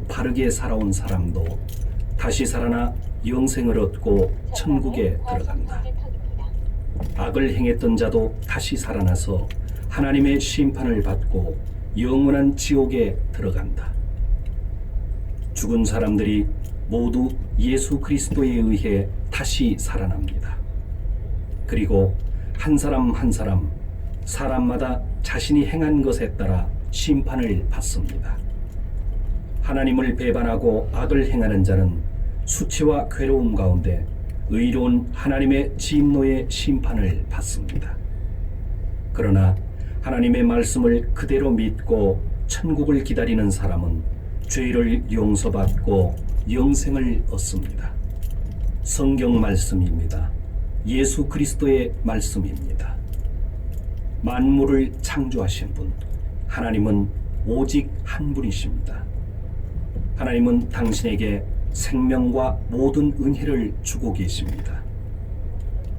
바르게 살아온 사람도 다시 살아나 영생을 얻고 천국에 들어간다. 악을 행했던 자도 다시 살아나서 하나님의 심판을 받고 영원한 지옥에 들어간다. 죽은 사람들이 모두 예수 그리스도에 의해 다시 살아납니다. 그리고 한 사람 한 사람, 사람마다 자신이 행한 것에 따라 심판을 받습니다. 하나님을 배반하고 악을 행하는 자는 수치와 괴로움 가운데 의로운 하나님의 진노의 심판을 받습니다. 그러나 하나님의 말씀을 그대로 믿고 천국을 기다리는 사람은 죄를 용서받고 영생을 얻습니다. 성경 말씀입니다. 예수 그리스도의 말씀입니다. 만물을 창조하신 분, 하나님은 오직 한 분이십니다. 하나님은 당신에게 생명과 모든 은혜를 주고 계십니다.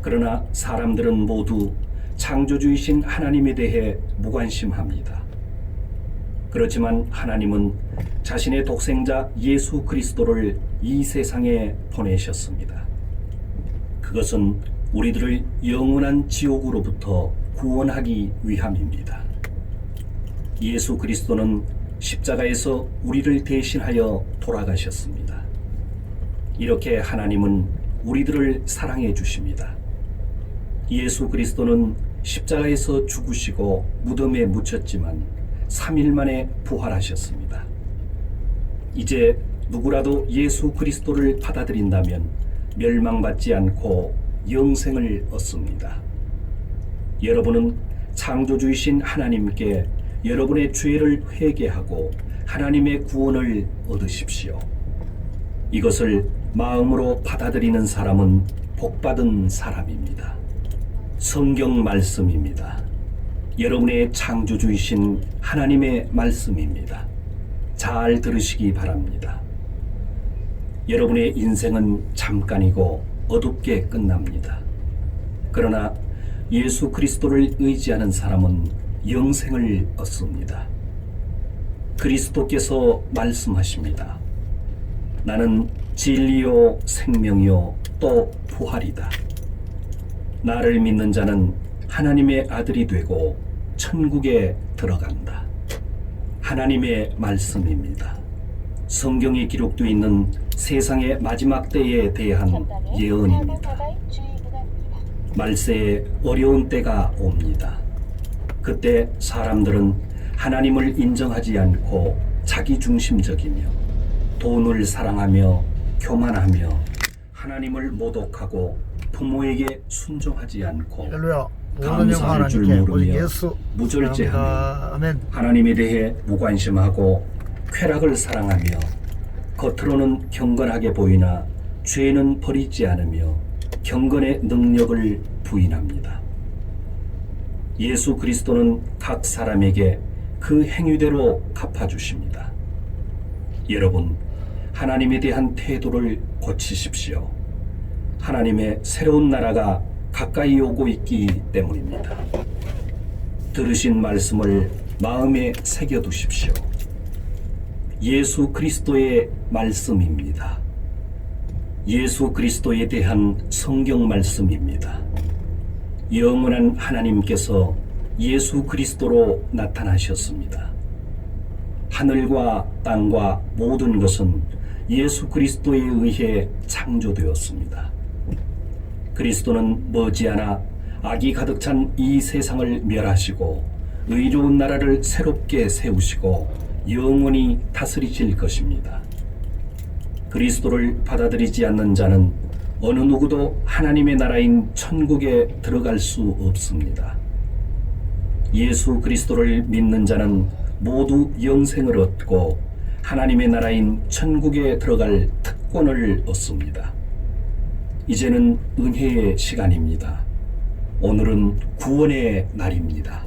그러나 사람들은 모두 창조주이신 하나님에 대해 무관심합니다. 그렇지만 하나님은 자신의 독생자 예수 그리스도를 이 세상에 보내셨습니다. 그것은 우리들을 영원한 지옥으로부터 구원하기 위함입니다. 예수 그리스도는 십자가에서 우리를 대신하여 돌아가셨습니다. 이렇게 하나님은 우리들을 사랑해 주십니다. 예수 그리스도는 십자가에서 죽으시고 무덤에 묻혔지만 3일 만에 부활하셨습니다. 이제 누구라도 예수 그리스도를 받아들인다면 멸망받지 않고 영생을 얻습니다. 여러분은 창조주이신 하나님께 여러분의 죄를 회개하고 하나님의 구원을 얻으십시오. 이것을 마음으로 받아들이는 사람은 복받은 사람입니다. 성경 말씀입니다. 여러분의 창조주이신 하나님의 말씀입니다. 잘 들으시기 바랍니다. 여러분의 인생은 잠깐이고 어둡게 끝납니다. 그러나 예수 그리스도를 의지하는 사람은 영생을 얻습니다. 그리스도께서 말씀하십니다. 나는 진리요 생명이요 또 부활이다. 나를 믿는 자는 하나님의 아들이 되고 천국에 들어간다. 하나님의 말씀입니다. 성경에 기록되어 있는 세상의 마지막 때에 대한 예언입니다. 말세에 어려운 때가 옵니다. 그때 사람들은 하나님을 인정하지 않고 자기중심적이며 돈을 사랑하며 교만하며 하나님을 모독하고 부모에게 순종하지 않고 감사할 줄 모르며 무절제하며 하나님에 대해 무관심하고 쾌락을 사랑하며 겉으로는 경건하게 보이나 죄는 버리지 않으며 경건의 능력을 부인합니다. 예수 그리스도는 각 사람에게 그 행위대로 갚아주십니다. 여러분, 하나님에 대한 태도를 고치십시오. 하나님의 새로운 나라가 가까이 오고 있기 때문입니다. 들으신 말씀을 마음에 새겨두십시오. 예수 그리스도의 말씀입니다. 예수 그리스도에 대한 성경 말씀입니다. 영원한 하나님께서 예수 그리스도로 나타나셨습니다. 하늘과 땅과 모든 것은 예수 그리스도에 의해 창조되었습니다. 그리스도는 머지않아 악이 가득 찬 이 세상을 멸하시고 의로운 나라를 새롭게 세우시고 영원히 다스리실 것입니다. 그리스도를 받아들이지 않는 자는 어느 누구도 하나님의 나라인 천국에 들어갈 수 없습니다. 예수 그리스도를 믿는 자는 모두 영생을 얻고 하나님의 나라인 천국에 들어갈 특권을 얻습니다. 이제는 은혜의 시간입니다. 오늘은 구원의 날입니다.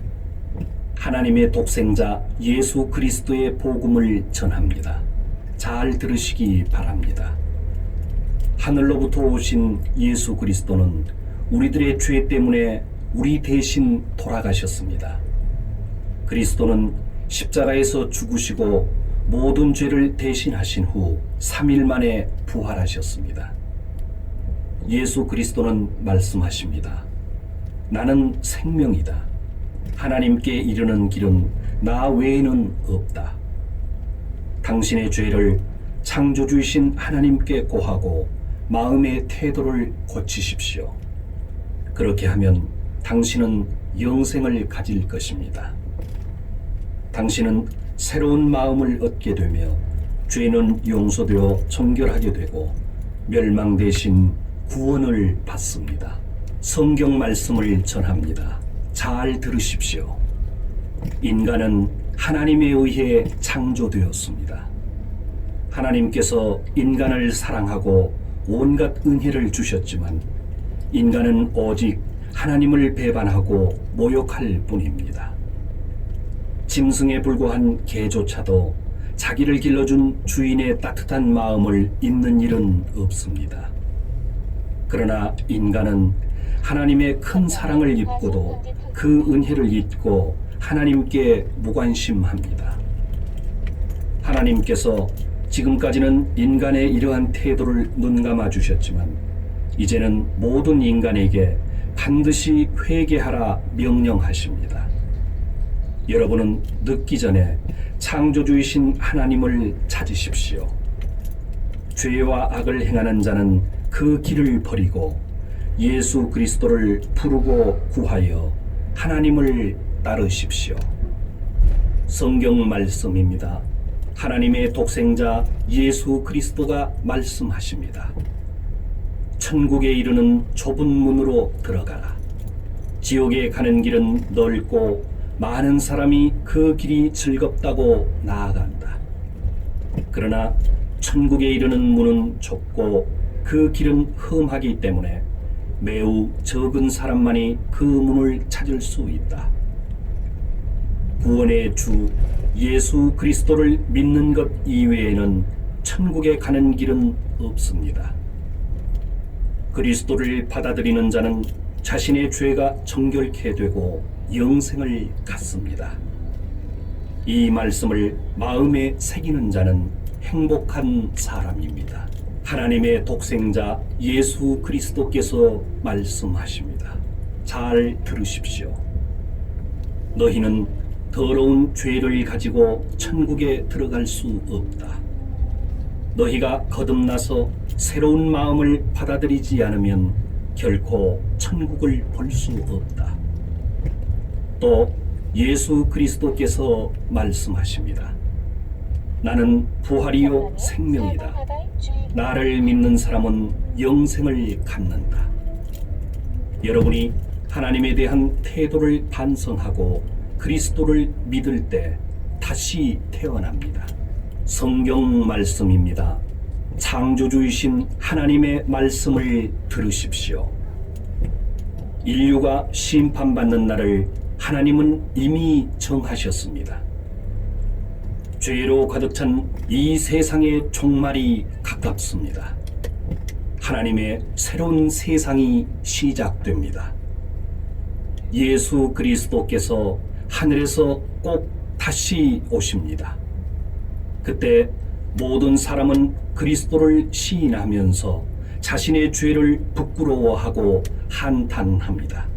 하나님의 독생자 예수 그리스도의 복음을 전합니다. 잘 들으시기 바랍니다. 하늘로부터 오신 예수 그리스도는 우리들의 죄 때문에 우리 대신 돌아가셨습니다. 그리스도는 십자가에서 죽으시고 모든 죄를 대신하신 후 3일 만에 부활하셨습니다. 예수 그리스도는 말씀하십니다. 나는 생명이다. 하나님께 이르는 길은 나 외에는 없다. 당신의 죄를 창조주이신 하나님께 고하고 마음의 태도를 고치십시오. 그렇게 하면 당신은 영생을 가질 것입니다. 당신은 새로운 마음을 얻게 되며 죄는 용서되어 정결하게 되고 멸망 대신 구원을 받습니다. 성경 말씀을 전합니다. 잘 들으십시오. 인간은 하나님에 의해 창조되었습니다. 하나님께서 인간을 사랑하고 온갖 은혜를 주셨지만 인간은 오직 하나님을 배반하고 모욕할 뿐입니다. 짐승에 불과한 개조차도 자기를 길러준 주인의 따뜻한 마음을 잊는 일은 없습니다. 그러나 인간은 하나님의 큰 사랑을 입고도 그 은혜를 잊고 하나님께 무관심합니다. 하나님께서 지금까지는 인간의 이러한 태도를 눈감아 주셨지만 이제는 모든 인간에게 반드시 회개하라 명령하십니다. 여러분은 늦기 전에 창조주이신 하나님을 찾으십시오. 죄와 악을 행하는 자는 그 길을 버리고 예수 그리스도를 부르고 구하여 하나님을 따르십시오. 성경 말씀입니다. 하나님의 독생자 예수 그리스도가 말씀하십니다. 천국에 이르는 좁은 문으로 들어가라. 지옥에 가는 길은 넓고 많은 사람이 그 길이 즐겁다고 나아간다. 그러나 천국에 이르는 문은 좁고 그 길은 험하기 때문에 매우 적은 사람만이 그 문을 찾을 수 있다. 구원의 주 예수 그리스도를 믿는 것 이외에는 천국에 가는 길은 없습니다. 그리스도를 받아들이는 자는 자신의 죄가 정결케 되고 영생을 갖습니다. 이 말씀을 마음에 새기는 자는 행복한 사람입니다. 하나님의 독생자 예수 그리스도께서 말씀하십니다. 잘 들으십시오. 너희는 더러운 죄를 가지고 천국에 들어갈 수 없다. 너희가 거듭나서 새로운 마음을 받아들이지 않으면 결코 천국을 볼 수 없다. 또 예수 그리스도께서 말씀하십니다. 나는 부활이요 생명이다. 나를 믿는 사람은 영생을 갖는다. 여러분이 하나님에 대한 태도를 반성하고 그리스도를 믿을 때 다시 태어납니다. 성경 말씀입니다. 창조주이신 하나님의 말씀을 들으십시오. 인류가 심판받는 날을 하나님은 이미 정하셨습니다. 죄로 가득 찬 이 세상의 종말이 가깝습니다. 하나님의 새로운 세상이 시작됩니다. 예수 그리스도께서 하늘에서 꼭 다시 오십니다. 그때 모든 사람은 그리스도를 시인하면서 자신의 죄를 부끄러워하고 한탄합니다.